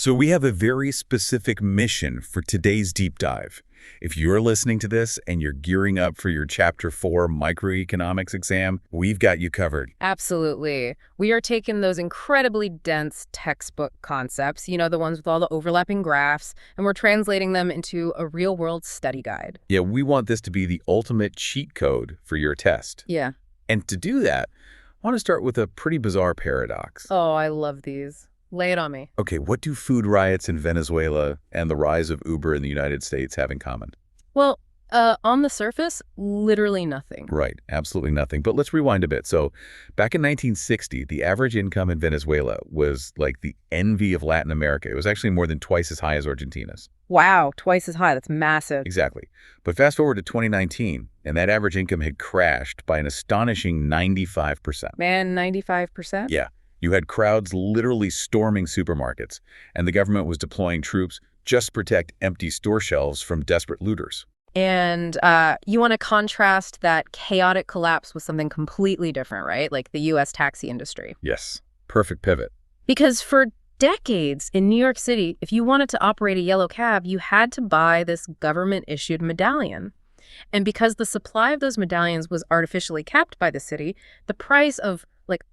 So we have a very specific mission for today's deep dive. If you're listening to this and you're gearing up for your Chapter 4 microeconomics exam, we've got you covered. Absolutely. We are taking those incredibly dense textbook concepts, the ones with all the overlapping graphs, and we're translating them into a real-world study guide. Yeah, we want this to be the ultimate cheat code for your test. Yeah. And to do that, I want to start with a pretty bizarre paradox. Oh, I love these. Lay it on me. Okay, what do food riots in Venezuela and the rise of Uber in the United States have in common? Well, on the surface, literally nothing. Right, absolutely nothing. But let's rewind a bit. So back in 1960, the average income in Venezuela was like the envy of Latin America. It was actually more than twice as high as Argentina's. Wow, twice as high. That's massive. Exactly. But fast forward to 2019, and that average income had crashed by an astonishing 95%. Man, 95%? Yeah. You had crowds literally storming supermarkets, and the government was deploying troops just to protect empty store shelves from desperate looters. And you want to contrast that chaotic collapse with something completely different, right? Like the U.S. taxi industry. Yes. Perfect pivot. Because for decades in New York City, if you wanted to operate a yellow cab, you had to buy this government-issued medallion. And because the supply of those medallions was artificially capped by the city, the price of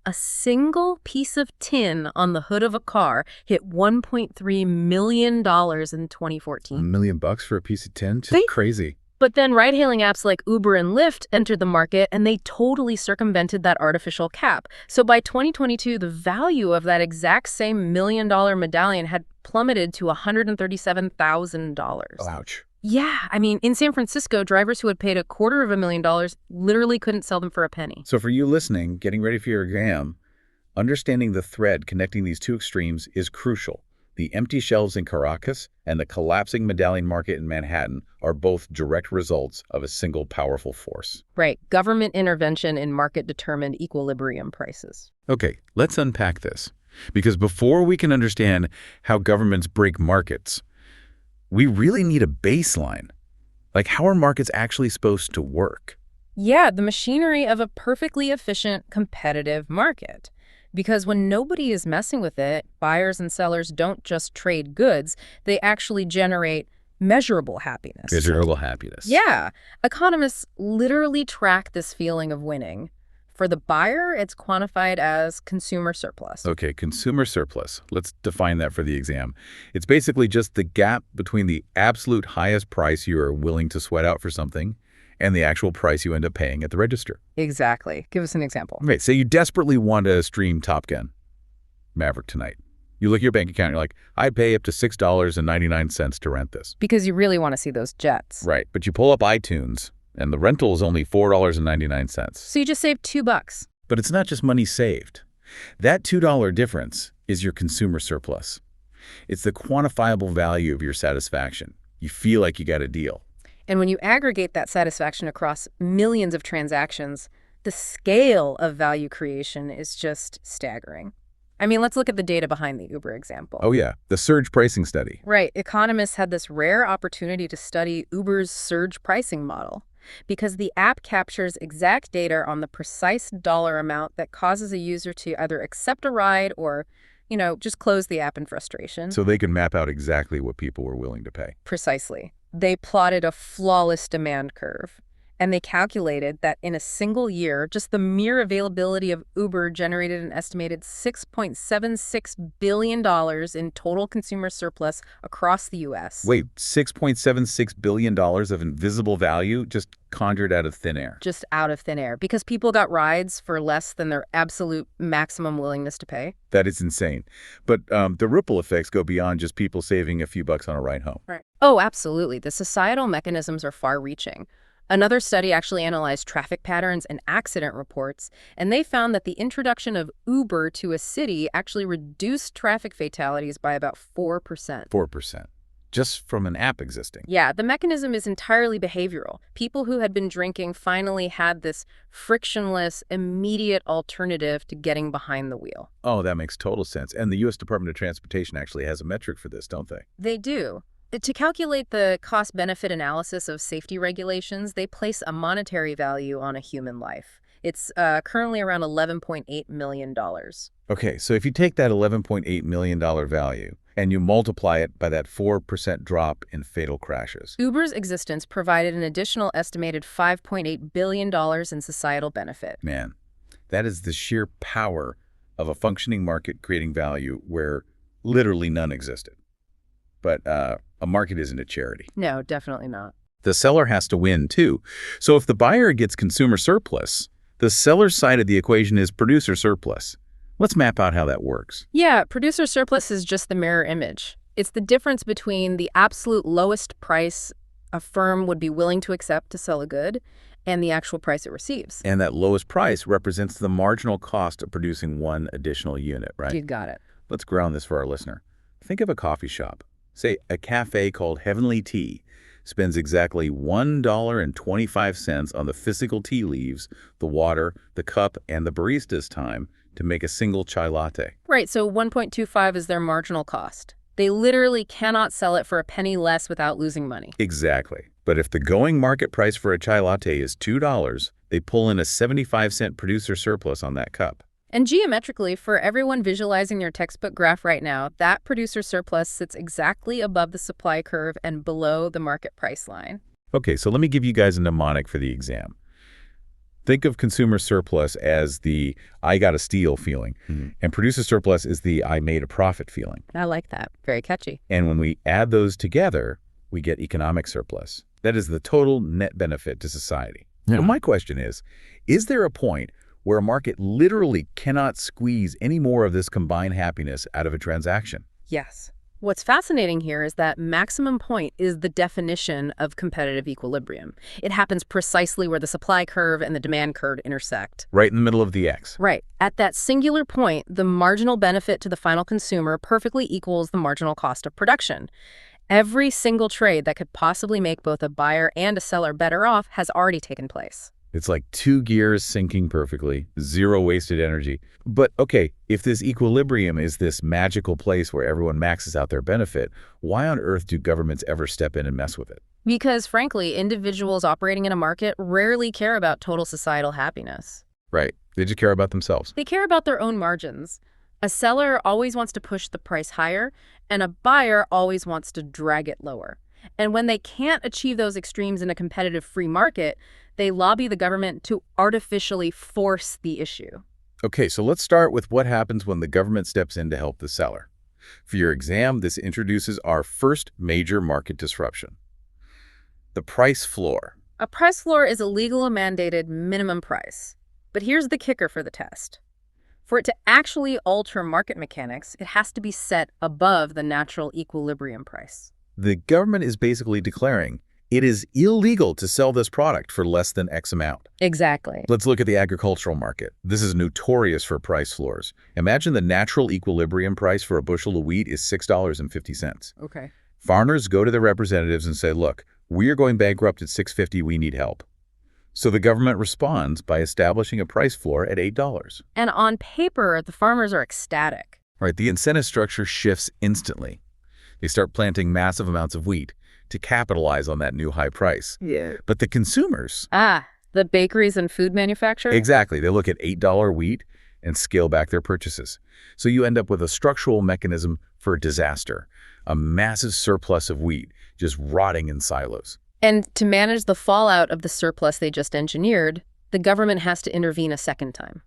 a single piece of tin on the hood of a car hit $1.3 million in 2014. $1 million for a piece of tin? Just crazy. But then ride-hailing apps like Uber and Lyft entered the market, and they totally circumvented that artificial cap. So by 2022, the value of that exact same $1 million medallion had plummeted to $137,000. Oh, ouch. Yeah, I mean, in San Francisco, drivers who had paid $250,000 literally couldn't sell them for a penny. So for you listening, getting ready for your exam, understanding the thread connecting these two extremes is crucial. The empty shelves in Caracas and the collapsing medallion market in Manhattan are both direct results of a single powerful force. Right, government intervention in market-determined equilibrium prices. Okay, let's unpack this. Because before we can understand how governments break markets, we really need a baseline. Like, how are markets actually supposed to work? Yeah, the machinery of a perfectly efficient, competitive market. Because when nobody is messing with it, buyers and sellers don't just trade goods, they actually generate measurable happiness. Measurable happiness. Yeah. Economists literally track this feeling of winning. For the buyer, it's quantified as consumer surplus. Okay, consumer surplus. Let's define that for the exam. It's basically just the gap between the absolute highest price you are willing to sweat out for something and the actual price you end up paying at the register. Exactly. Give us an example. Okay, say you desperately want to stream Top Gun Maverick tonight. You look at your bank account and you're like, I'd pay up to $6.99 to rent this. Because you really want to see those jets. Right, but you pull up iTunes and the rental is only $4.99. So you just saved $2. But it's not just money saved. That $2 difference is your consumer surplus. It's the quantifiable value of your satisfaction. You feel like you got a deal. And when you aggregate that satisfaction across millions of transactions, the scale of value creation is just staggering. I mean, let's look at the data behind the Uber example. Oh yeah, the surge pricing study. Right. Economists had this rare opportunity to study Uber's surge pricing model, because the app captures exact data on the precise dollar amount that causes a user to either accept a ride or, just close the app in frustration. So they can map out exactly what people were willing to pay. Precisely. They plotted a flawless demand curve, and they calculated that in a single year, just the mere availability of Uber generated an estimated $6.76 billion in total consumer surplus across the U.S. Wait, $6.76 billion of invisible value just conjured out of thin air? Just out of thin air, because people got rides for less than their absolute maximum willingness to pay. That is insane. But the ripple effects go beyond just people saving a few bucks on a ride home. Right. Oh, absolutely. The societal mechanisms are far-reaching. Another study actually analyzed traffic patterns and accident reports, and they found that the introduction of Uber to a city actually reduced traffic fatalities by about 4%. 4%. Just from an app existing. Yeah, the mechanism is entirely behavioral. People who had been drinking finally had this frictionless, immediate alternative to getting behind the wheel. Oh, that makes total sense. And the U.S. Department of Transportation actually has a metric for this, don't they? They do. To calculate the cost-benefit analysis of safety regulations, they place a monetary value on a human life. It's currently around $11.8 million. Okay, so if you take that $11.8 million value And you multiply it by that 4% drop in fatal crashes. Uber's existence provided an additional estimated $5.8 billion in societal benefit. Man, that is the sheer power of a functioning market creating value where literally none existed. But a market isn't a charity. No, definitely not. The seller has to win, too. So if the buyer gets consumer surplus, the seller's side of the equation is producer surplus. Let's map out how that works. Yeah, producer surplus is just the mirror image. It's the difference between the absolute lowest price a firm would be willing to accept to sell a good and the actual price it receives. And that lowest price represents the marginal cost of producing one additional unit, right? You got it. Let's ground this for our listener. Think of a coffee shop. Say a cafe called Heavenly Tea spends exactly $1.25 on the physical tea leaves, the water, the cup, and the barista's time to make a single chai latte. Right, so 1.25 is their marginal cost. They literally cannot sell it for a penny less without losing money. Exactly. But if the going market price for a chai latte is $2, they pull in a 75-cent producer surplus on that cup. And geometrically, for everyone visualizing their textbook graph right now, that producer surplus sits exactly above the supply curve and below the market price line. Okay, so let me give you guys a mnemonic for the exam. Think of consumer surplus as the I got a steal feeling, and producer surplus is the I made a profit feeling. I like that. Very catchy. And when we add those together, we get economic surplus. That is the total net benefit to society. Yeah. So my question is there a point where a market literally cannot squeeze any more of this combined happiness out of a transaction? Yes. What's fascinating here is that maximum point is the definition of competitive equilibrium. It happens precisely where the supply curve and the demand curve intersect. Right in the middle of the X. Right. At that singular point, the marginal benefit to the final consumer perfectly equals the marginal cost of production. Every single trade that could possibly make both a buyer and a seller better off has already taken place. It's like two gears syncing perfectly, zero wasted energy. But okay, if this equilibrium is this magical place where everyone maxes out their benefit, why on earth do governments ever step in and mess with it? Because, frankly, individuals operating in a market rarely care about total societal happiness. Right. They just care about themselves. They care about their own margins. A seller always wants to push the price higher, and a buyer always wants to drag it lower. And when they can't achieve those extremes in a competitive free market, they lobby the government to artificially force the issue. Okay, so let's start with what happens when the government steps in to help the seller. For your exam, this introduces our first major market disruption. The price floor. A price floor is a legal mandated minimum price. But here's the kicker for the test. For it to actually alter market mechanics, it has to be set above the natural equilibrium price. The government is basically declaring it is illegal to sell this product for less than X amount. Exactly. Let's look at the agricultural market. This is notorious for price floors. Imagine the natural equilibrium price for a bushel of wheat is $6.50. Okay. Farmers go to their representatives and say, look, we are going bankrupt at $6.50, we need help. So the government responds by establishing a price floor at $8. And on paper, the farmers are ecstatic. Right, the incentive structure shifts instantly. They start planting massive amounts of wheat to capitalize on that new high price. Yeah. But the consumers... The bakeries and food manufacturers? Exactly. They look at $8 wheat and scale back their purchases. So you end up with a structural mechanism for disaster, a massive surplus of wheat just rotting in silos. And to manage the fallout of the surplus they just engineered, the government has to intervene a second time.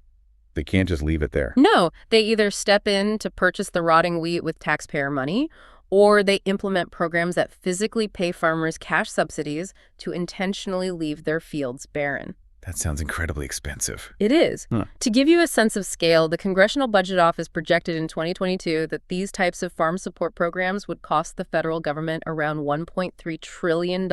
They can't just leave it there. No, they either step in to purchase the rotting wheat with taxpayer money, or they implement programs that physically pay farmers cash subsidies to intentionally leave their fields barren. That sounds incredibly expensive. It is. Huh. To give you a sense of scale, the Congressional Budget Office projected in 2022 that these types of farm support programs would cost the federal government around $1.3 trillion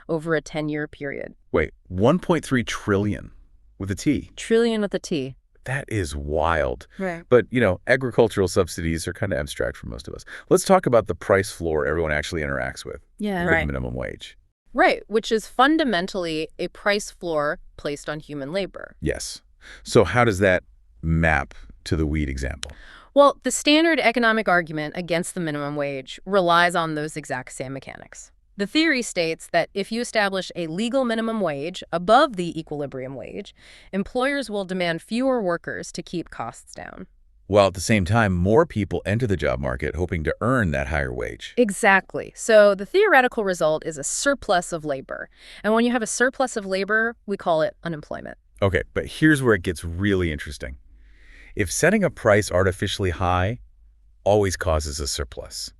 over a 10-year period. Wait, 1.3 trillion with a T. Trillion with a T. That is wild. Right. But, agricultural subsidies are kind of abstract for most of us. Let's talk about the price floor everyone actually interacts with. Yeah, the right. minimum wage. Right, which is fundamentally a price floor placed on human labor. Yes. So how does that map to the wheat example? Well, the standard economic argument against the minimum wage relies on those exact same mechanics. The theory states that if you establish a legal minimum wage above the equilibrium wage, employers will demand fewer workers to keep costs down. while at the same time more people enter the job market hoping to earn that higher wage. Exactly. So the theoretical result is a surplus of labor. And when you have a surplus of labor, we call it unemployment. Okay, but here's where it gets really interesting. If setting a price artificially high always causes a surplus,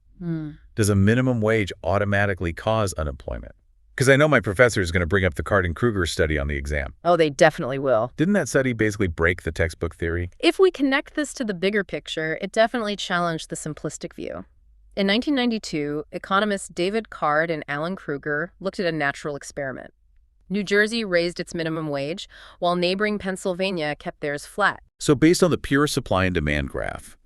does a minimum wage automatically cause unemployment? Because I know my professor is going to bring up the Cardin-Kruger study on the exam. Oh, they definitely will. Didn't that study basically break the textbook theory? If we connect this to the bigger picture, it definitely challenged the simplistic view. In 1992, economists David Card and Alan Kruger looked at a natural experiment. New Jersey raised its minimum wage, while neighboring Pennsylvania kept theirs flat. So based on the pure supply and demand graph,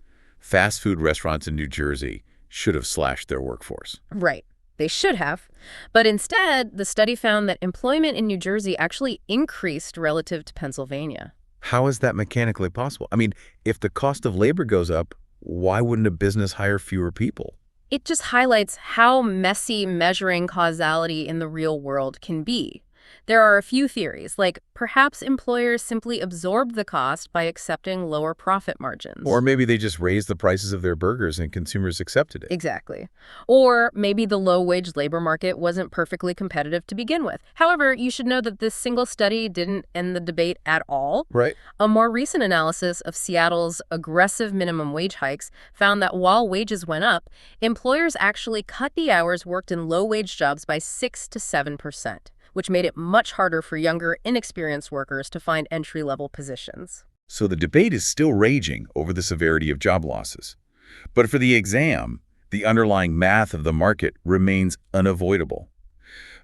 fast food restaurants in New Jersey should have slashed their workforce. Right. They should have. But instead, the study found that employment in New Jersey actually increased relative to Pennsylvania. How is that mechanically possible? I mean, if the cost of labor goes up, why wouldn't a business hire fewer people? It just highlights how messy measuring causality in the real world can be. There are a few theories, like perhaps employers simply absorbed the cost by accepting lower profit margins. Or maybe they just raised the prices of their burgers and consumers accepted it. Exactly. Or maybe the low-wage labor market wasn't perfectly competitive to begin with. However, you should know that this single study didn't end the debate at all. Right. A more recent analysis of Seattle's aggressive minimum wage hikes found that while wages went up, employers actually cut the hours worked in low-wage jobs by 6 to 7%. Which made it much harder for younger, inexperienced workers to find entry-level positions. So the debate is still raging over the severity of job losses. But for the exam, the underlying math of the market remains unavoidable.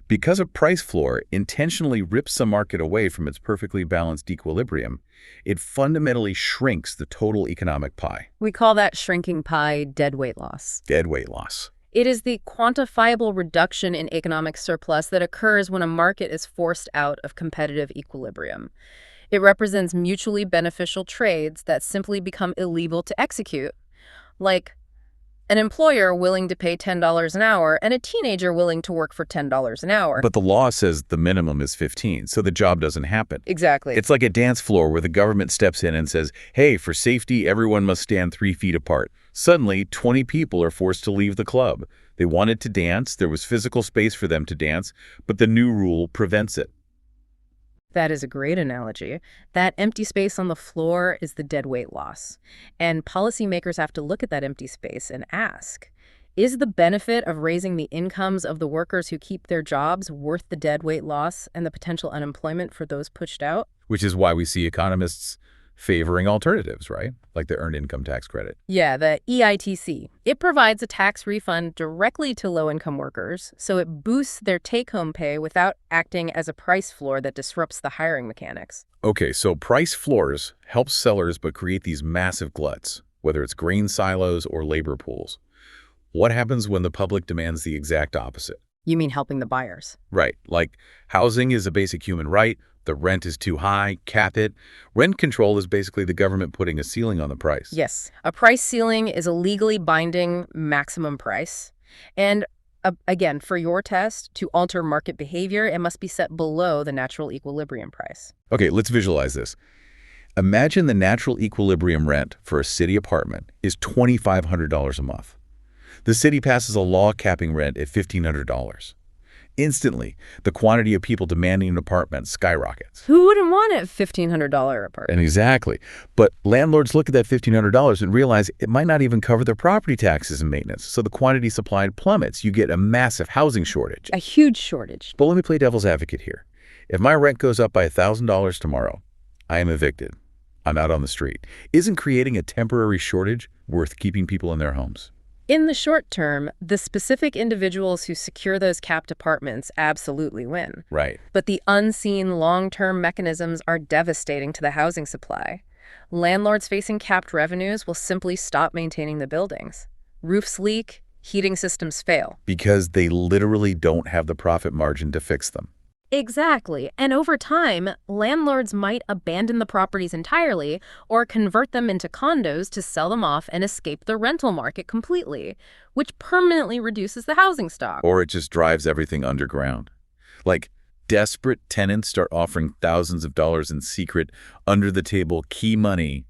Because a price floor intentionally rips the market away from its perfectly balanced equilibrium, it fundamentally shrinks the total economic pie. We call that shrinking pie deadweight loss. Deadweight loss. It is the quantifiable reduction in economic surplus that occurs when a market is forced out of competitive equilibrium. It represents mutually beneficial trades that simply become illegal to execute, like an employer willing to pay $10 an hour and a teenager willing to work for $10 an hour. But the law says the minimum is 15, so the job doesn't happen. Exactly. It's like a dance floor where the government steps in and says, hey, for safety, everyone must stand 3 feet apart. Suddenly, 20 people are forced to leave the club. They wanted to dance, there was physical space for them to dance, but the new rule prevents it. That is a great analogy. That empty space on the floor is the deadweight loss. And policymakers have to look at that empty space and ask, is the benefit of raising the incomes of the workers who keep their jobs worth the deadweight loss and the potential unemployment for those pushed out? Which is why we see economists favoring alternatives, right? Like the Earned Income Tax Credit. Yeah, the EITC. It provides a tax refund directly to low-income workers, so it boosts their take-home pay without acting as a price floor that disrupts the hiring mechanics. Okay, so price floors help sellers but create these massive gluts, whether it's grain silos or labor pools. What happens when the public demands the exact opposite? You mean helping the buyers? Right, like housing is a basic human right, the rent is too high, cap it. Rent control is basically the government putting a ceiling on the price. Yes. A price ceiling is a legally binding maximum price. And again, for your test, to alter market behavior, it must be set below the natural equilibrium price. Okay, let's visualize this. Imagine the natural equilibrium rent for a city apartment is $2,500 a month. The city passes a law capping rent at $1,500. Instantly, the quantity of people demanding an apartment skyrockets. Who wouldn't want a $1,500 apartment? And exactly. But landlords look at that $1,500 and realize it might not even cover their property taxes and maintenance. So the quantity supplied plummets. You get a massive housing shortage. A huge shortage. But let me play devil's advocate here. If my rent goes up by $1,000 tomorrow, I am evicted. I'm out on the street. Isn't creating a temporary shortage worth keeping people in their homes? In the short term, the specific individuals who secure those capped apartments absolutely win. Right. But the unseen long-term mechanisms are devastating to the housing supply. Landlords facing capped revenues will simply stop maintaining the buildings. Roofs leak, heating systems fail. Because they literally don't have the profit margin to fix them. Exactly. And over time, landlords might abandon the properties entirely or convert them into condos to sell them off and escape the rental market completely, which permanently reduces the housing stock. Or it just drives everything underground. Like, desperate tenants start offering thousands of dollars in secret, under-the-table key money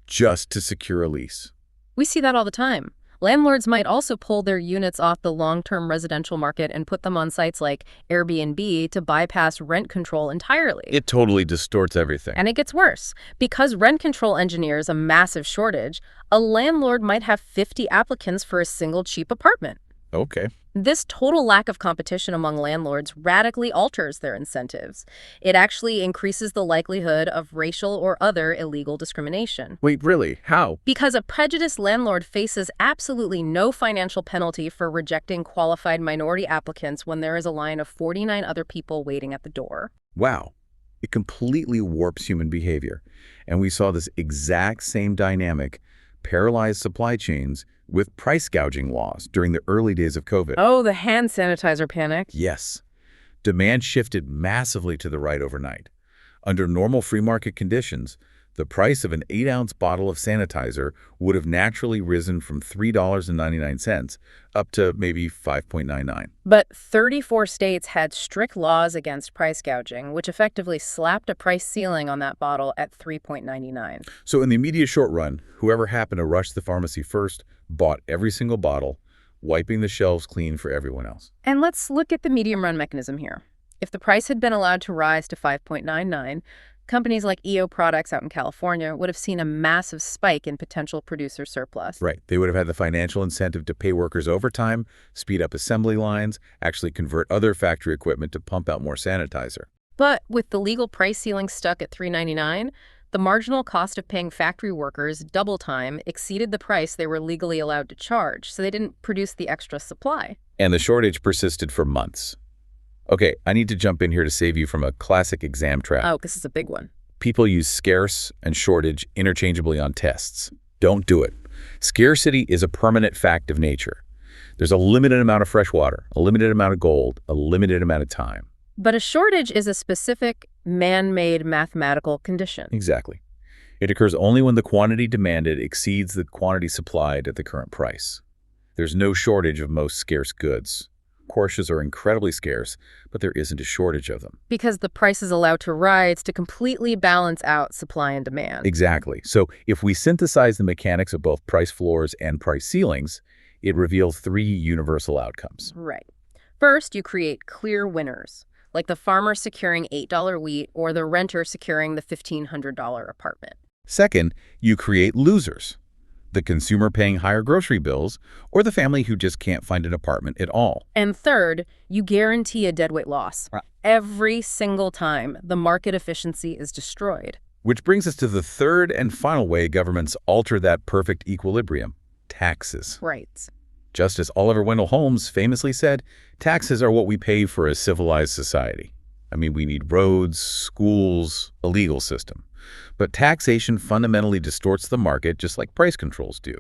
just to secure a lease. We see that all the time. Landlords might also pull their units off the long-term residential market and put them on sites like Airbnb to bypass rent control entirely. It totally distorts everything. And it gets worse. Because rent control engineers a massive shortage, a landlord might have 50 applicants for a single cheap apartment. Okay. This total lack of competition among landlords radically alters their incentives. It actually increases the likelihood of racial or other illegal discrimination. Wait, really? How? Because a prejudiced landlord faces absolutely no financial penalty for rejecting qualified minority applicants when there is a line of 49 other people waiting at the door. Wow. It completely warps human behavior. And we saw this exact same dynamic paralyze supply chains with price gouging laws during the early days of COVID. Oh, the hand sanitizer panic. Yes. Demand shifted massively to the right overnight. Under normal free market conditions, the price of an 8-ounce bottle of sanitizer would have naturally risen from $3.99 up to maybe $5.99. But 34 states had strict laws against price gouging, which effectively slapped a price ceiling on that bottle at $3.99. So in the immediate short run, whoever happened to rush the pharmacy first bought every single bottle, wiping the shelves clean for everyone else. And let's look at the medium run mechanism here. If the price had been allowed to rise to $5.99, companies like EO Products out in California would have seen a massive spike in potential producer surplus. Right. They would have had the financial incentive to pay workers overtime, speed up assembly lines, actually convert other factory equipment to pump out more sanitizer. But with the legal price ceiling stuck at $3.99, the marginal cost of paying factory workers double time exceeded the price they were legally allowed to charge, so they didn't produce the extra supply. And the shortage persisted for months. Okay, I need to jump in here to save you from a classic exam trap. Oh, this is a big one. People use scarce and shortage interchangeably on tests. Don't do it. Scarcity is a permanent fact of nature. There's a limited amount of fresh water, a limited amount of gold, a limited amount of time. But a shortage is a specific, man-made mathematical condition. Exactly. It occurs only when the quantity demanded exceeds the quantity supplied at the current price. There's no shortage of most scarce goods. Porsches are incredibly scarce, but there isn't a shortage of them. Because the price is allowed to rise to completely balance out supply and demand. Exactly. So if we synthesize the mechanics of both price floors and price ceilings, it reveals 3 universal outcomes. Right. First, you create clear winners, like the farmer securing $8 wheat or the renter securing the $1,500 apartment. Second, you create losers, the consumer paying higher grocery bills, or the family who just can't find an apartment at all. And third, you guarantee a deadweight loss. Every single time the market efficiency is destroyed. Which brings us to the third and final way governments alter that perfect equilibrium: taxes. Right. Just as Oliver Wendell Holmes famously said, taxes are what we pay for a civilized society. I mean, we need roads, schools, a legal system. But taxation fundamentally distorts the market just like price controls do.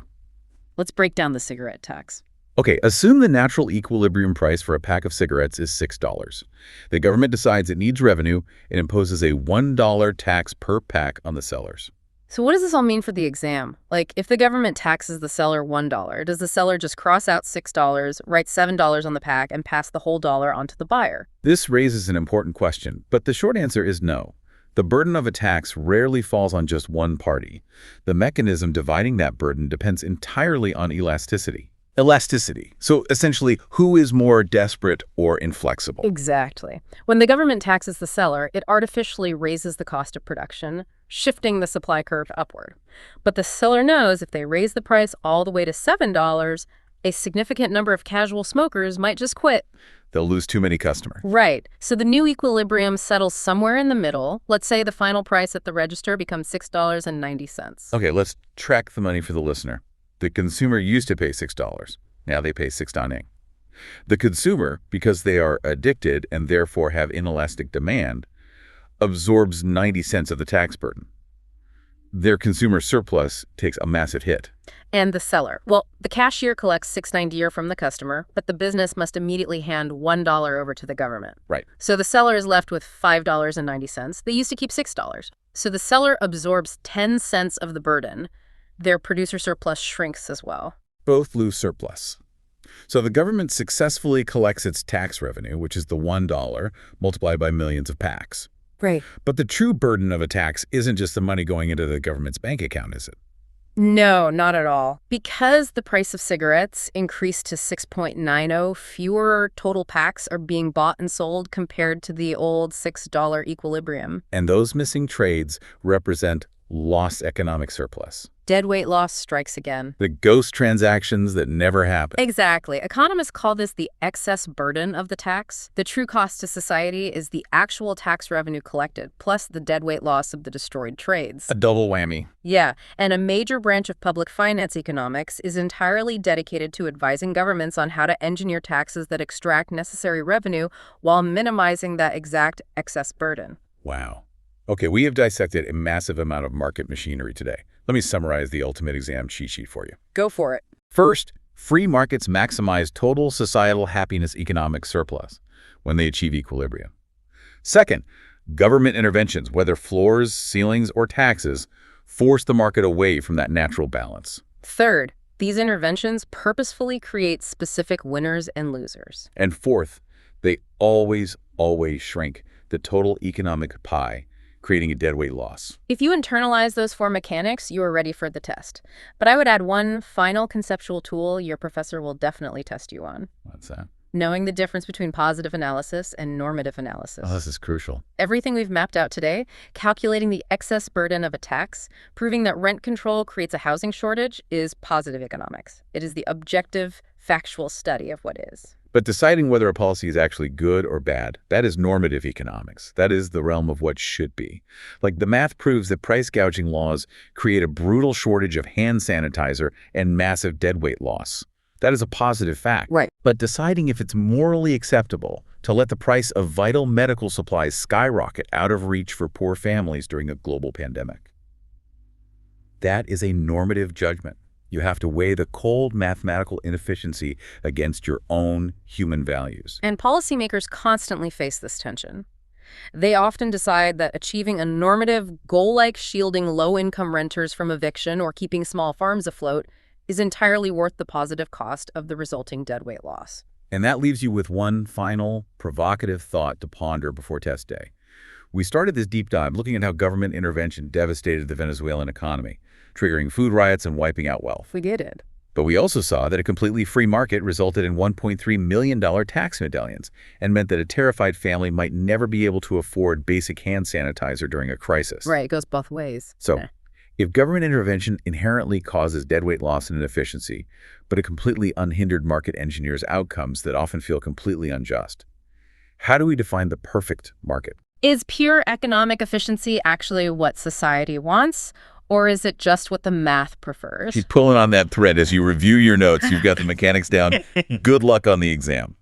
Let's break down the cigarette tax. Okay, assume the natural equilibrium price for a pack of cigarettes is $6. The government decides it needs revenue and imposes a $1 tax per pack on the sellers. So what does this all mean for the exam? Like, if the government taxes the seller $1, does the seller just cross out $6, write $7 on the pack, and pass the whole dollar onto the buyer? This raises an important question, but the short answer is no. The burden of a tax rarely falls on just one party. The mechanism dividing that burden depends entirely on elasticity. So essentially, who is more desperate or inflexible? Exactly. When the government taxes the seller, it artificially raises the cost of production, shifting the supply curve upward. But the seller knows if they raise the price all the way to $7, a significant number of casual smokers might just quit. They'll lose too many customers. Right. So the new equilibrium settles somewhere in the middle. Let's say the final price at the register becomes $6.90. Okay, let's track the money for the listener. The consumer used to pay $6. Now they pay $6.90. The consumer, because they are addicted and therefore have inelastic demand, absorbs 90 cents of the tax burden. Their consumer surplus takes a massive hit. And the seller. Well, the cashier collects $6.90 from the customer, but the business must immediately hand $1 over to the government. Right. So the seller is left with $5.90. They used to keep $6. So the seller absorbs 10 cents of the burden. Their producer surplus shrinks as well. Both lose surplus. So the government successfully collects its tax revenue, which is the $1, multiplied by millions of packs. Right. But the true burden of a tax isn't just the money going into the government's bank account, is it? No, not at all. Because the price of cigarettes increased to 6.90, fewer total packs are being bought and sold compared to the old $6 equilibrium. And those missing trades represent lost economic surplus. Deadweight loss strikes again. The ghost transactions that never happen. Exactly. Economists call this the excess burden of the tax. The true cost to society is the actual tax revenue collected, plus the deadweight loss of the destroyed trades. A double whammy. Yeah, and a major branch of public finance economics is entirely dedicated to advising governments on how to engineer taxes that extract necessary revenue while minimizing that exact excess burden. Wow. Okay, we have dissected a massive amount of market machinery today. Let me summarize the ultimate exam cheat sheet for you. Go for it. First, free markets maximize total societal happiness economic surplus when they achieve equilibrium. Second, government interventions, whether floors, ceilings, or taxes, force the market away from that natural balance. Third, these interventions purposefully create specific winners and losers. And fourth, they always shrink the total economic pie, creating a deadweight loss. If you internalize those four mechanics, you are ready for the test. But I would add one final conceptual tool your professor will definitely test you on. What's that? Knowing the difference between positive analysis and normative analysis. Oh, this is crucial. Everything we've mapped out today, calculating the excess burden of a tax, proving that rent control creates a housing shortage, is positive economics. It is the objective, factual study of what is. But deciding whether a policy is actually good or bad, that is normative economics. That is the realm of what should be. Like the math proves that price gouging laws create a brutal shortage of hand sanitizer and massive deadweight loss. That is a positive fact. Right. But deciding if it's morally acceptable to let the price of vital medical supplies skyrocket out of reach for poor families during a global pandemic, that is a normative judgment. You have to weigh the cold mathematical inefficiency against your own human values. And policymakers constantly face this tension. They often decide that achieving a normative goal like shielding low-income renters from eviction or keeping small farms afloat is entirely worth the positive cost of the resulting deadweight loss. And that leaves you with one final provocative thought to ponder before test day. We started this deep dive looking at how government intervention devastated the Venezuelan economy, triggering food riots and wiping out wealth. We get it. But we also saw that a completely free market resulted in $1.3 million tax medallions and meant that a terrified family might never be able to afford basic hand sanitizer during a crisis. Right, it goes both ways. So, if government intervention inherently causes deadweight loss and inefficiency, but a completely unhindered market engineers outcomes that often feel completely unjust, how do we define the perfect market? Is pure economic efficiency actually what society wants? Or is it just what the math prefers? She's pulling on that thread as you review your notes. You've got the mechanics down. Good luck on the exam.